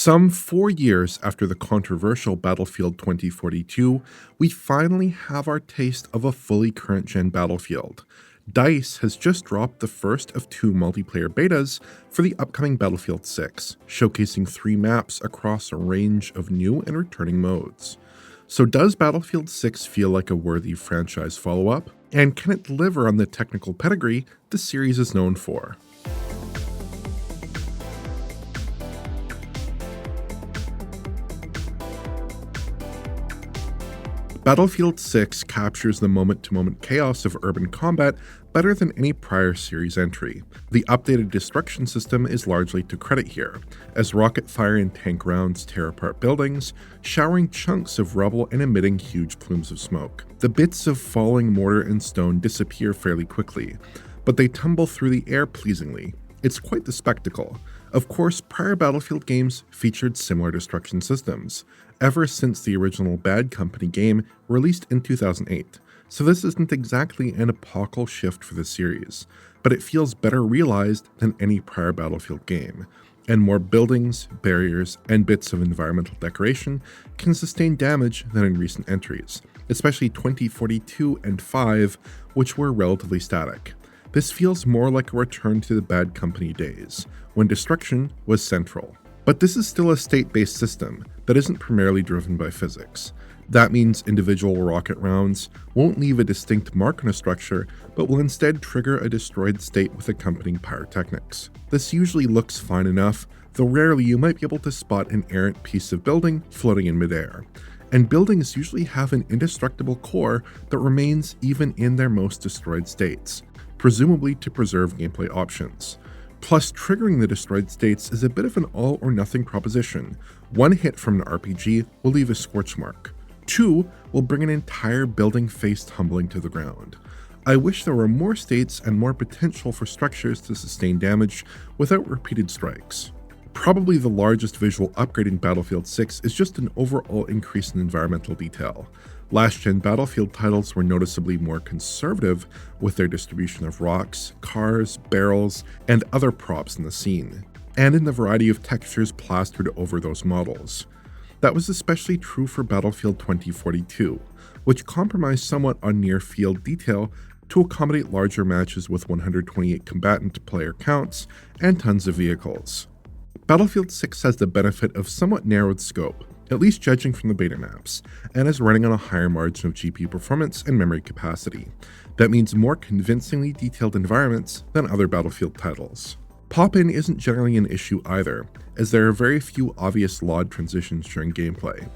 Some 4 years after the controversial Battlefield 2042, we finally have our taste of a fully current gen Battlefield. DICE has just dropped the first of two multiplayer betas for the upcoming Battlefield 6, showcasing 3 maps across a range of new and returning modes. So does Battlefield 6 feel like a worthy franchise follow-up? And can it deliver on the technical pedigree the series is known for? Battlefield 6 captures the moment-to-moment chaos of urban combat better than any prior series entry. The updated destruction system is largely to credit here, as rocket fire and tank rounds tear apart buildings, showering chunks of rubble and emitting huge plumes of smoke. The bits of falling mortar and stone disappear fairly quickly, but they tumble through the air pleasingly. It's quite the spectacle. Of course, prior Battlefield games featured similar destruction systems, ever since the original Bad Company game released in 2008, so this isn't exactly an epochal shift for the series, but it feels better realized than any prior Battlefield game, and more buildings, barriers, and bits of environmental decoration can sustain damage than in recent entries, especially 2042 and 5, which were relatively static. This feels more like a return to the Bad Company days, when destruction was central. But this is still a state-based system that isn't primarily driven by physics. That means individual rocket rounds won't leave a distinct mark on a structure, but will instead trigger a destroyed state with accompanying pyrotechnics. This usually looks fine enough, though rarely you might be able to spot an errant piece of building floating in midair. And buildings usually have an indestructible core that remains even in their most destroyed states, presumably to preserve gameplay options. Plus, triggering the destroyed states is a bit of an all-or-nothing proposition. 1 hit from an RPG will leave a scorch mark. 2 will bring an entire building face tumbling to the ground. I wish there were more states and more potential for structures to sustain damage without repeated strikes. Probably the largest visual upgrade in Battlefield 6 is just an overall increase in environmental detail. Last-gen Battlefield titles were noticeably more conservative with their distribution of rocks, cars, barrels, and other props in the scene, and in the variety of textures plastered over those models. That was especially true for Battlefield 2042, which compromised somewhat on near-field detail to accommodate larger matches with 128 combatant player counts and tons of vehicles. Battlefield 6 has the benefit of somewhat narrowed scope, at least judging from the beta maps, and is running on a higher margin of GPU performance and memory capacity. That means more convincingly detailed environments than other Battlefield titles. Pop-in isn't generally an issue either, as there are very few obvious LOD transitions during gameplay.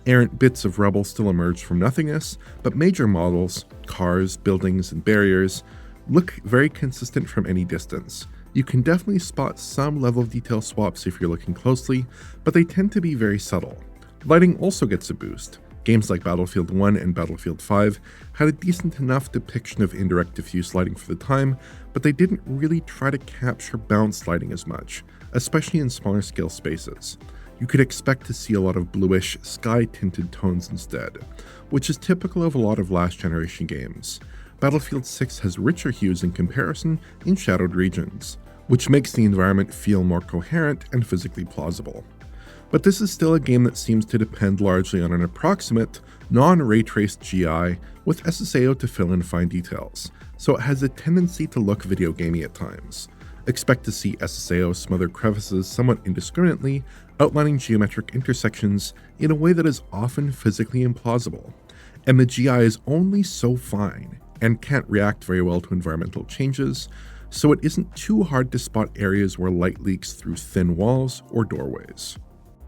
Errant bits of rubble still emerge from nothingness, but major models, cars, buildings, and barriers look very consistent from any distance. You can definitely spot some level of detail swaps if you're looking closely, but they tend to be very subtle. Lighting also gets a boost. Games like Battlefield 1 and Battlefield 5 had a decent enough depiction of indirect diffuse lighting for the time, but they didn't really try to capture balanced lighting as much, especially in smaller scale spaces. You could expect to see a lot of bluish, sky-tinted tones instead, which is typical of a lot of last generation games. Battlefield 6 has richer hues in comparison in shadowed regions, which makes the environment feel more coherent and physically plausible. But this is still a game that seems to depend largely on an approximate, non-ray-traced GI with SSAO to fill in fine details, so it has a tendency to look video gamey at times. Expect to see SSAO smother crevices somewhat indiscriminately, outlining geometric intersections in a way that is often physically implausible. And the GI is only so fine, and can't react very well to environmental changes, so it isn't too hard to spot areas where light leaks through thin walls or doorways.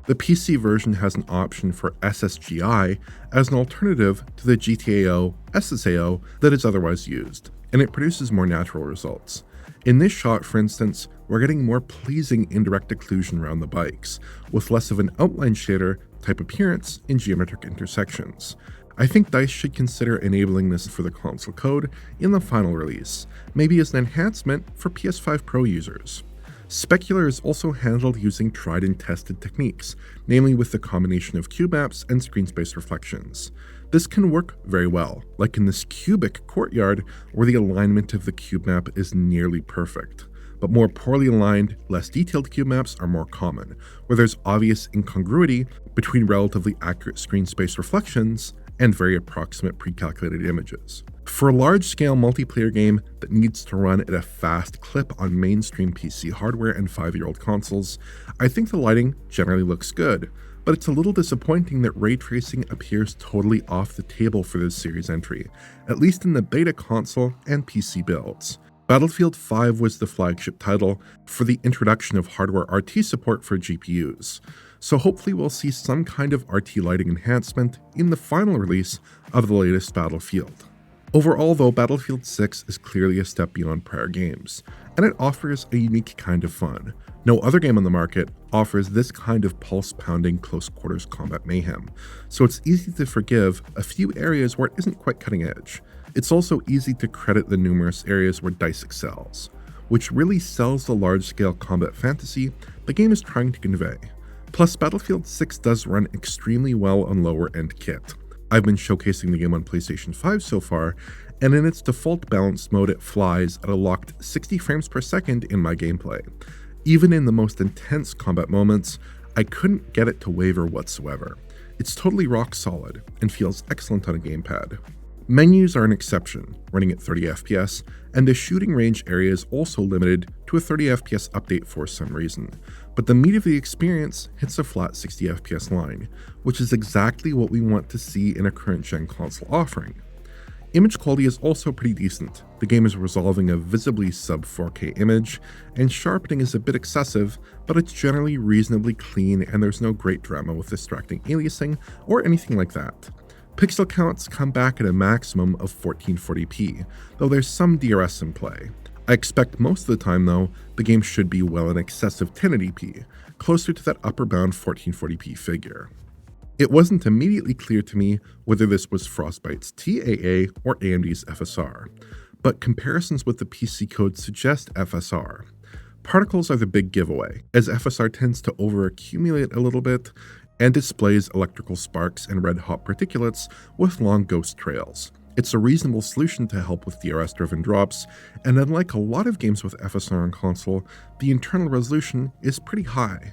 The PC version has an option for SSGI as an alternative to the GTAO SSAO that is otherwise used, and it produces more natural results. In this shot, for instance, we're getting more pleasing indirect occlusion around the bikes, with less of an outline shader type appearance in geometric intersections. I think DICE should consider enabling this for the console code in the final release, maybe as an enhancement for PS5 Pro users. Specular is also handled using tried and tested techniques, namely with the combination of cube maps and screen space reflections. This can work very well, like in this cubic courtyard where the alignment of the cube map is nearly perfect. but more poorly aligned, less detailed cube maps are more common, where there's obvious incongruity between relatively accurate screen space reflections and very approximate pre-calculated images. For a large-scale multiplayer game that needs to run at a fast clip on mainstream PC hardware and 5-year-old consoles, I think the lighting generally looks good, but it's a little disappointing that ray tracing appears totally off the table for this series entry, at least in the beta console and PC builds. Battlefield 5 was the flagship title for the introduction of hardware RT support for GPUs, so hopefully we'll see some kind of RT lighting enhancement in the final release of the latest Battlefield. Overall though, Battlefield 6 is clearly a step beyond prior games, and it offers a unique kind of fun. No other game on the market offers this kind of pulse-pounding close-quarters combat mayhem, so it's easy to forgive a few areas where it isn't quite cutting edge. It's also easy to credit the numerous areas where DICE excels, which really sells the large-scale combat fantasy the game is trying to convey. Plus, Battlefield 6 does run extremely well on lower-end kit. I've been showcasing the game on PlayStation 5 so far, and in its default balanced mode it flies at a locked 60 frames per second in my gameplay. Even in the most intense combat moments, I couldn't get it to waver whatsoever. It's totally rock solid, and feels excellent on a gamepad. Menus are an exception, running at 30 FPS, and the shooting range area is also limited to a 30 FPS update for some reason, but the meat of the experience hits a flat 60 FPS line, which is exactly what we want to see in a current-gen console offering. Image quality is also pretty decent. The game is resolving a visibly sub 4K image, and sharpening is a bit excessive, but it's generally reasonably clean and there's no great drama with distracting aliasing or anything like that. Pixel counts come back at a maximum of 1440p, though there's some DRS in play. I expect most of the time though, the game should be well in excess of 1080p, closer to that upper bound 1440p figure. It wasn't immediately clear to me whether this was Frostbite's TAA or AMD's FSR, but comparisons with the PC code suggest FSR. Particles are the big giveaway, as FSR tends to overaccumulate a little bit and displays electrical sparks and red-hot particulates with long ghost trails. It's a reasonable solution to help with DRS-driven drops, and unlike a lot of games with FSR on console, the internal resolution is pretty high.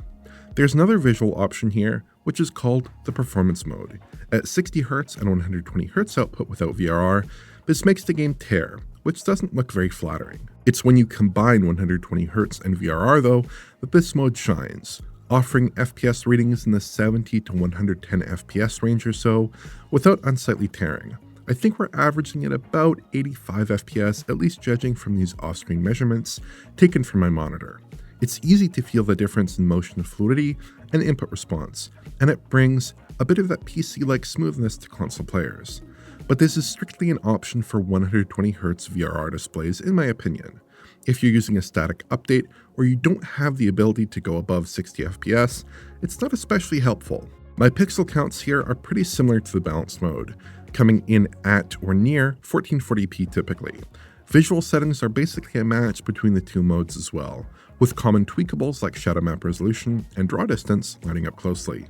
There's another visual option here, which is called the performance mode. At 60Hz and 120Hz output without VRR, this makes the game tear, which doesn't look very flattering. It's when you combine 120Hz and VRR though, that this mode shines, offering FPS readings in the 70 to 110 FPS range or so, without unsightly tearing. I think we're averaging at about 85 FPS, at least judging from these off-screen measurements taken from my monitor. It's easy to feel the difference in motion fluidity and input response, and it brings a bit of that PC-like smoothness to console players. But this is strictly an option for 120Hz VRR displays in my opinion. If you're using a static update or you don't have the ability to go above 60 FPS, it's not especially helpful. My pixel counts here are pretty similar to the balanced mode, coming in at or near 1440p typically. Visual settings are basically a match between the two modes as well, with common tweakables like shadow map resolution and draw distance lining up closely.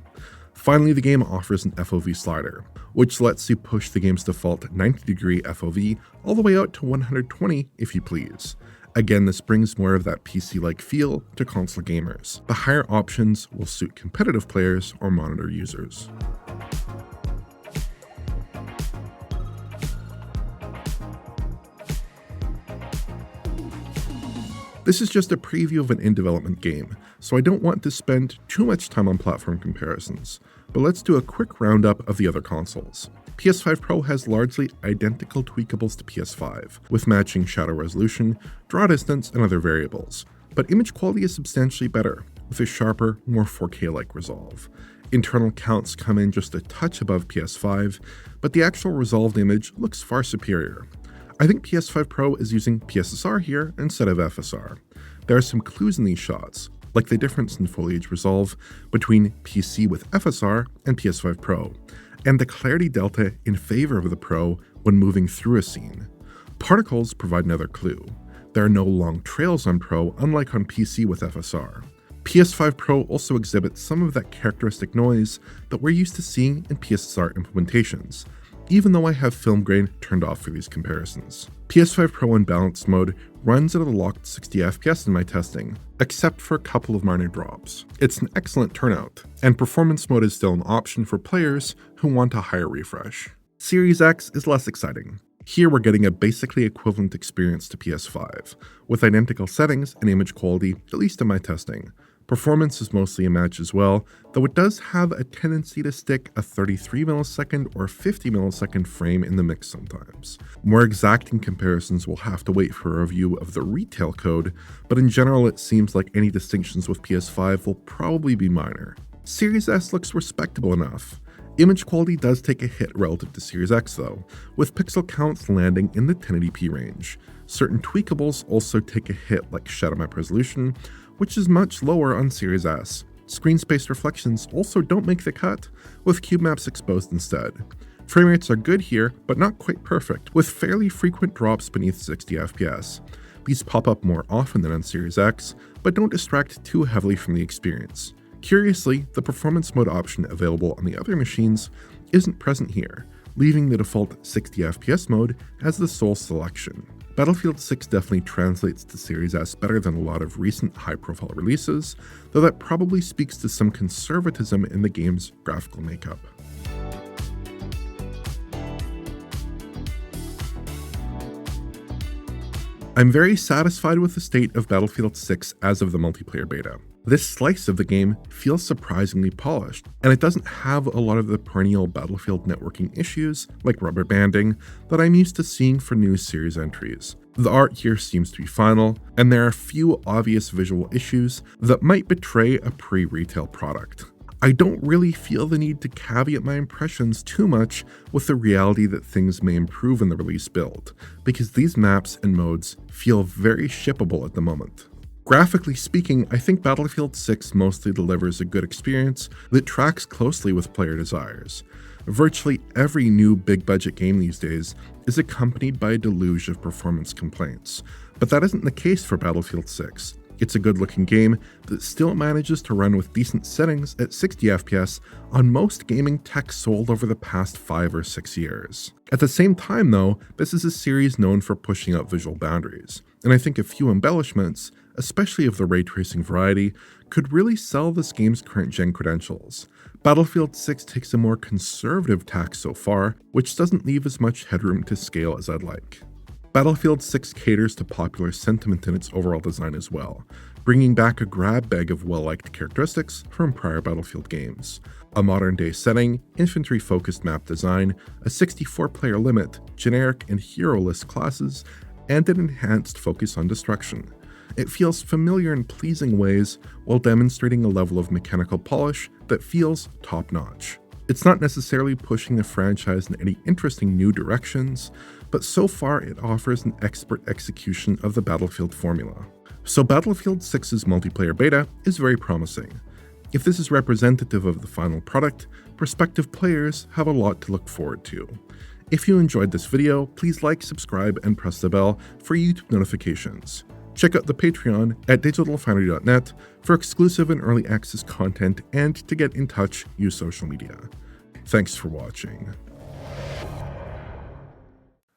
Finally, the game offers an FOV slider, which lets you push the game's default 90° FOV all the way out to 120 if you please. Again, this brings more of that PC-like feel to console gamers. The higher options will suit competitive players or monitor users. This is just a preview of an in-development game, so I don't want to spend too much time on platform comparisons, but let's do a quick roundup of the other consoles. PS5 Pro has largely identical tweakables to PS5, with matching shadow resolution, draw distance, and other variables, but image quality is substantially better, with a sharper, more 4K-like resolve. Internal counts come in just a touch above PS5, but the actual resolved image looks far superior. I think PS5 Pro is using PSSR here instead of FSR. There are some clues in these shots, like the difference in foliage resolve between PC with FSR and PS5 Pro, and the clarity delta in favor of the Pro when moving through a scene. Particles provide another clue. There are no long trails on Pro, unlike on PC with FSR. PS5 Pro also exhibits some of that characteristic noise that we're used to seeing in PSSR implementations, even though I have film grain turned off for these comparisons. PS5 Pro in balanced mode runs at a locked 60 FPS in my testing, except for a couple of minor drops. It's an excellent turnout, and performance mode is still an option for players who want a higher refresh. Series X is less exciting. Here we're getting a basically equivalent experience to PS5, with identical settings and image quality, at least in my testing. Performance is mostly a match as well, though it does have a tendency to stick a 33 millisecond or 50 millisecond frame in the mix sometimes. More exacting comparisons will have to wait for a review of the retail code, but in general it seems like any distinctions with PS5 will probably be minor. Series S looks respectable enough. Image quality does take a hit relative to Series X though, with pixel counts landing in the 1080p range. Certain tweakables also take a hit like shadow map resolution, which is much lower on Series S. Screen space reflections also don't make the cut, with cube maps exposed instead. Frame rates are good here, but not quite perfect, with fairly frequent drops beneath 60 FPS. These pop up more often than on Series X, but don't distract too heavily from the experience. Curiously, the performance mode option available on the other machines isn't present here, leaving the default 60 FPS mode as the sole selection. Battlefield 6 definitely translates to Series S better than a lot of recent high-profile releases, though that probably speaks to some conservatism in the game's graphical makeup. I'm very satisfied with the state of Battlefield 6 as of the multiplayer beta. This slice of the game feels surprisingly polished, and it doesn't have a lot of the perennial Battlefield networking issues, like rubber banding, that I'm used to seeing for new series entries. The art here seems to be final, and there are few obvious visual issues that might betray a pre-retail product. I don't really feel the need to caveat my impressions too much with the reality that things may improve in the release build, because these maps and modes feel very shippable at the moment. Graphically speaking, I think Battlefield 6 mostly delivers a good experience that tracks closely with player desires. Virtually every new big-budget game these days is accompanied by a deluge of performance complaints, but that isn't the case for Battlefield 6. It's a good-looking game that still manages to run with decent settings at 60 FPS on most gaming tech sold over the past 5 or 6 years. At the same time though, this is a series known for pushing out visual boundaries, and I think a few embellishments, especially of the ray tracing variety, could really sell this game's current-gen credentials. Battlefield 6 takes a more conservative tack so far, which doesn't leave as much headroom to scale as I'd like. Battlefield 6 caters to popular sentiment in its overall design as well, bringing back a grab bag of well-liked characteristics from prior Battlefield games. A modern-day setting, infantry-focused map design, a 64-player limit, generic and hero-less classes, and an enhanced focus on destruction. It feels familiar in pleasing ways while demonstrating a level of mechanical polish that feels top-notch. It's not necessarily pushing the franchise in any interesting new directions, but so far it offers an expert execution of the Battlefield formula. So Battlefield 6's multiplayer beta is very promising. If this is representative of the final product, prospective players have a lot to look forward to. If you enjoyed this video, please like, subscribe, and press the bell for YouTube notifications. Check out the Patreon at digitalfoundry.net for exclusive and early access content, and to get in touch, use social media. Thanks for watching.